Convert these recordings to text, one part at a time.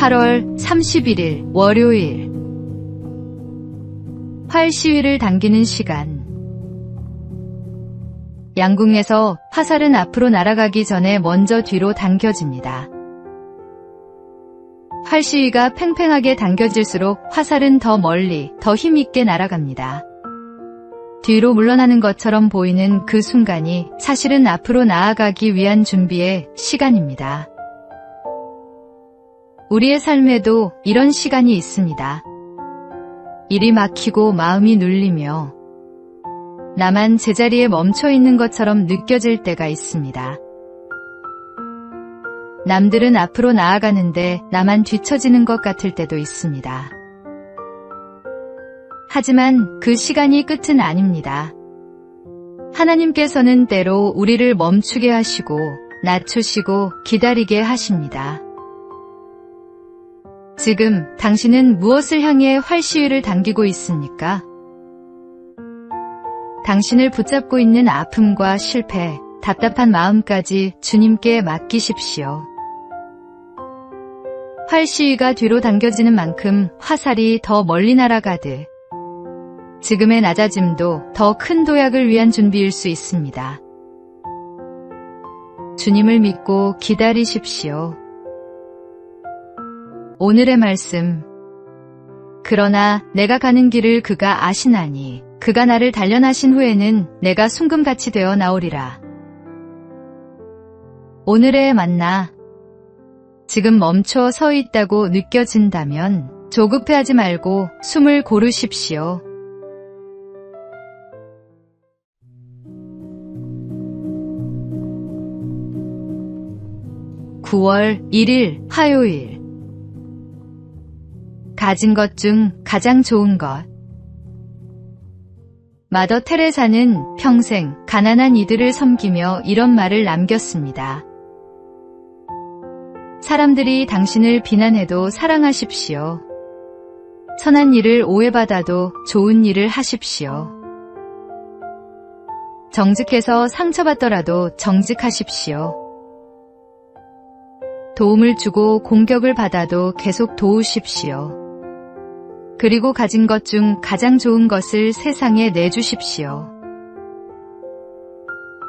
8월 31일 월요일. 활 시위를 당기는 시간. 양궁에서 화살은 앞으로 날아가기 전에 먼저 뒤로 당겨집니다. 활 시위가 팽팽하게 당겨질수록 화살은 더 멀리, 더 힘있게 날아갑니다. 뒤로 물러나는 것처럼 보이는 그 순간이 사실은 앞으로 나아가기 위한 준비의 시간입니다. 우리의 삶에도 이런 시간이 있습니다. 일이 막히고 마음이 눌리며 나만 제자리에 멈춰 있는 것처럼 느껴질 때가 있습니다. 남들은 앞으로 나아가는데 나만 뒤처지는 것 같을 때도 있습니다. 하지만 그 시간이 끝은 아닙니다. 하나님께서는 때로 우리를 멈추게 하시고 낮추시고 기다리게 하십니다. 지금 당신은 무엇을 향해 활 시위를 당기고 있습니까? 당신을 붙잡고 있는 아픔과 실패, 답답한 마음까지 주님께 맡기십시오. 활 시위가 뒤로 당겨지는 만큼 화살이 더 멀리 날아가듯 지금의 낮아짐도 더 큰 도약을 위한 준비일 수 있습니다. 주님을 믿고 기다리십시오. 오늘의 말씀. 그러나 내가 가는 길을 그가 아시나니 그가 나를 단련하신 후에는 내가 순금같이 되어 나오리라. 오늘의 만나. 지금 멈춰 서 있다고 느껴진다면 조급해하지 말고 숨을 고르십시오. (9월 1일) 화요일. 가진 것 중 가장 좋은 것. 마더 테레사는 평생 가난한 이들을 섬기며 이런 말을 남겼습니다. 사람들이 당신을 비난해도 사랑하십시오. 선한 일을 오해받아도 좋은 일을 하십시오. 정직해서 상처받더라도 정직하십시오. 도움을 주고 공격을 받아도 계속 도우십시오. 그리고 가진 것 중 가장 좋은 것을 세상에 내주십시오.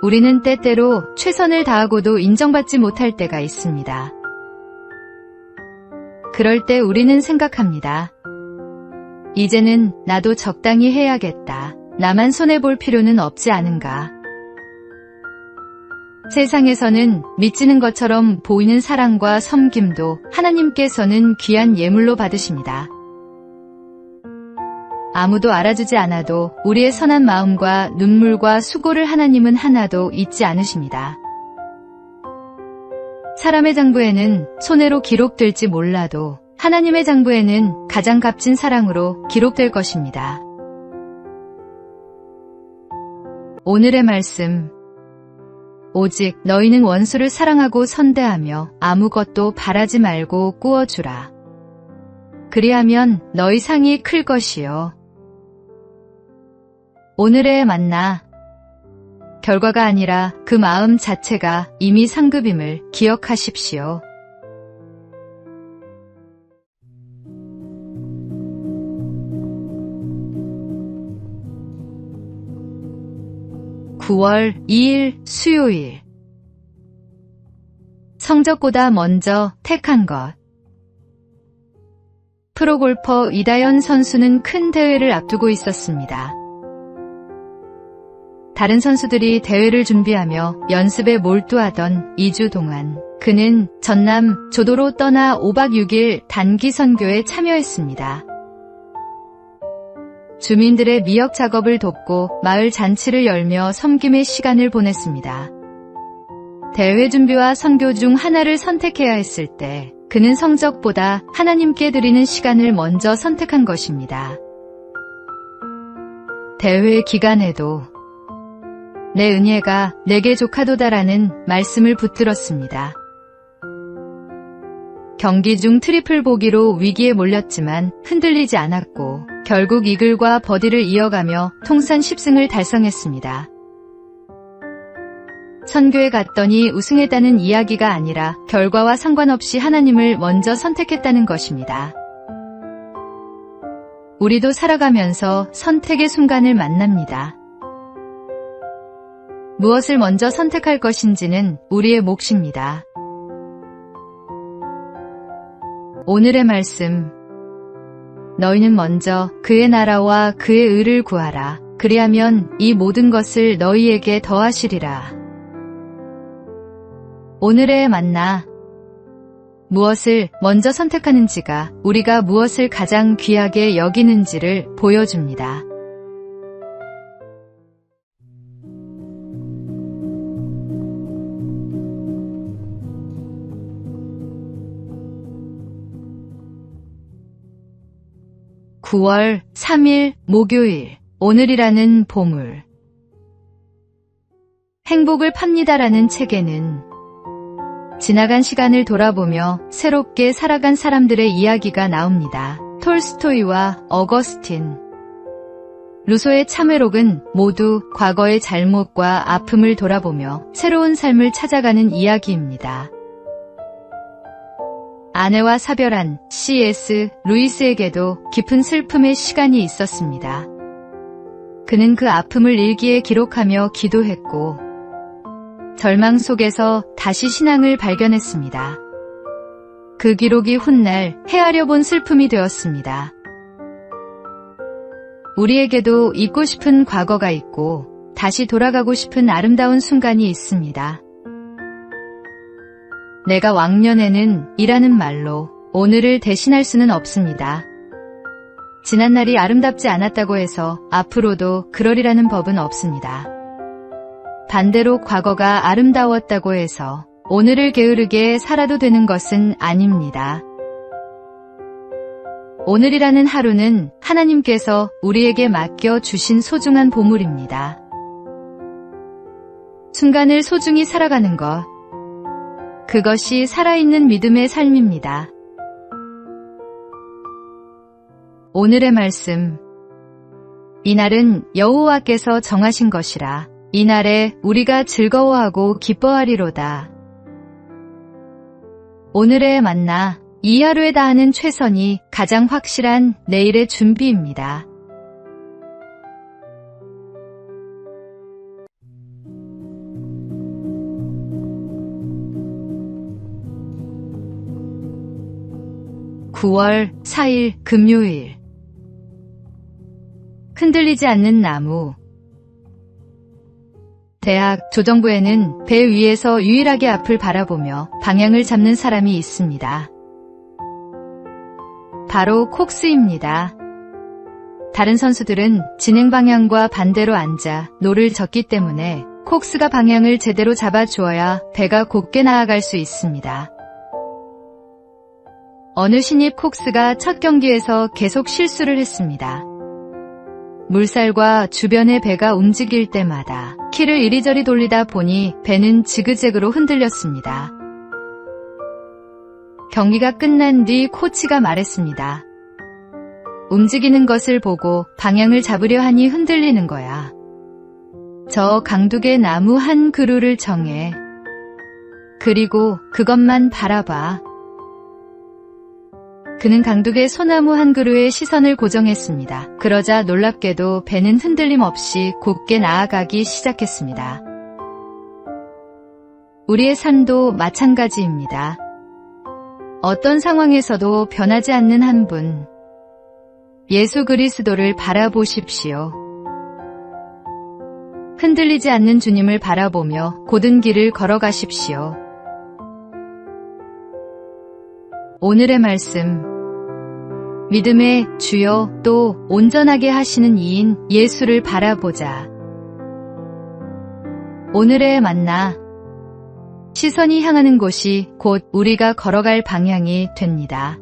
우리는 때때로 최선을 다하고도 인정받지 못할 때가 있습니다. 그럴 때 우리는 생각합니다. 이제는 나도 적당히 해야겠다. 나만 손해볼 필요는 없지 않은가. 세상에서는 믿지는 것처럼 보이는 사랑과 섬김도 하나님께서는 귀한 예물로 받으십니다. 아무도 알아주지 않아도 우리의 선한 마음과 눈물과 수고를 하나님은 하나도 잊지 않으십니다. 사람의 장부에는 손해로 기록될지 몰라도 하나님의 장부에는 가장 값진 사랑으로 기록될 것입니다. 오늘의 말씀. 오직 너희는 원수를 사랑하고 선대하며 아무것도 바라지 말고 꾸어주라. 그리하면 너희 상이 클 것이요. 오늘의 만나. 결과가 아니라 그 마음 자체가 이미 상급임을 기억하십시오. (9월 2일) 수요일. 성적보다 먼저 택한 것. 프로골퍼 이다현 선수는 큰 대회를 앞두고 있었습니다. 다른 선수들이 대회를 준비하며 연습에 몰두하던 2주 동안 그는 전남 조도로 떠나 5박 6일 단기 선교에 참여했습니다. 주민들의 미역 작업을 돕고 마을 잔치를 열며 섬김의 시간을 보냈습니다. 대회 준비와 선교 중 하나를 선택해야 했을 때 그는 성적보다 하나님께 드리는 시간을 먼저 선택한 것입니다. 대회 기간에도 내 은혜가 내게 족하도다라는 말씀을 붙들었습니다. 경기 중 트리플 보기로 위기에 몰렸지만 흔들리지 않았고 결국 이글과 버디를 이어가며 통산 10승을 달성했습니다. 선교에 갔더니 우승했다는 이야기가 아니라 결과와 상관없이 하나님을 먼저 선택했다는 것입니다. 우리도 살아가면서 선택의 순간을 만납니다. 무엇을 먼저 선택할 것인지는 우리의 몫입니다. 오늘의 말씀. 너희는 먼저 그의 나라와 그의 의를 구하라. 그리하면 이 모든 것을 너희에게 더하시리라. 오늘의 만나. 무엇을 먼저 선택하는지가 우리가 무엇을 가장 귀하게 여기는지를 보여줍니다. (9월 3일) 목요일. 오늘이라는 보물. 행복을 팝니다라는 책에는 지나간 시간을 돌아보며 새롭게 살아간 사람들의 이야기가 나옵니다. 톨스토이와 어거스틴, 루소의 참회록은 모두 과거의 잘못과 아픔을 돌아보며 새로운 삶을 찾아가는 이야기입니다. 아내와 사별한 C.S. 루이스에게도 깊은 슬픔의 시간이 있었습니다. 그는 그 아픔을 일기에 기록하며 기도했고 절망 속에서 다시 신앙을 발견했습니다. 그 기록이 훗날 헤아려 본 슬픔이 되었습니다. 우리에게도 잊고 싶은 과거가 있고 다시 돌아가고 싶은 아름다운 순간이 있습니다. 내가 왕년에는 이라는 말로 오늘을 대신할 수는 없습니다. 지난날이 아름답지 않았다고 해서 앞으로도 그러리라는 법은 없습니다. 반대로 과거가 아름다웠다고 해서 오늘을 게으르게 살아도 되는 것은 아닙니다. 오늘이라는 하루는 하나님께서 우리에게 맡겨주신 소중한 보물입니다. 순간을 소중히 살아가는 것, 그것이 살아있는 믿음의 삶입니다. 오늘의 말씀. 이날은 여호와께서 정하신 것이라. 이날에 우리가 즐거워하고 기뻐하리로다. 오늘의 만나. 이 하루에 다하는 최선이 가장 확실한 내일의 준비입니다. (9월 4일) 금요일. 흔들리지 않는 나무. 대학 조정부에는 배 위에서 유일하게 앞을 바라보며 방향을 잡는 사람이 있습니다. 바로 콕스입니다. 다른 선수들은 진행 방향과 반대로 앉아 노를 젓기 때문에 콕스가 방향을 제대로 잡아주어야 배가 곧게 나아갈 수 있습니다. 어느 신입 콕스가 첫 경기에서 계속 실수를 했습니다. 물살과 주변의 배가 움직일 때마다 키를 이리저리 돌리다 보니 배는 지그재그로 흔들렸습니다. 경기가 끝난 뒤 코치가 말했습니다. 움직이는 것을 보고 방향을 잡으려 하니 흔들리는 거야. 저 강둑의 나무 한 그루를 정해. 그리고 그것만 바라봐. 그는 강둑의 소나무 한 그루에 시선을 고정했습니다. 그러자 놀랍게도 배는 흔들림 없이 곧게 나아가기 시작했습니다. 우리의 삶도 마찬가지입니다. 어떤 상황에서도 변하지 않는 한 분, 예수 그리스도를 바라보십시오. 흔들리지 않는 주님을 바라보며 곧은 길을 걸어가십시오. 오늘의 말씀. 믿음의 주여 또 온전하게 하시는 이인 예수를 바라보자. 오늘의 만나. 시선이 향하는 곳이 곧 우리가 걸어갈 방향이 됩니다.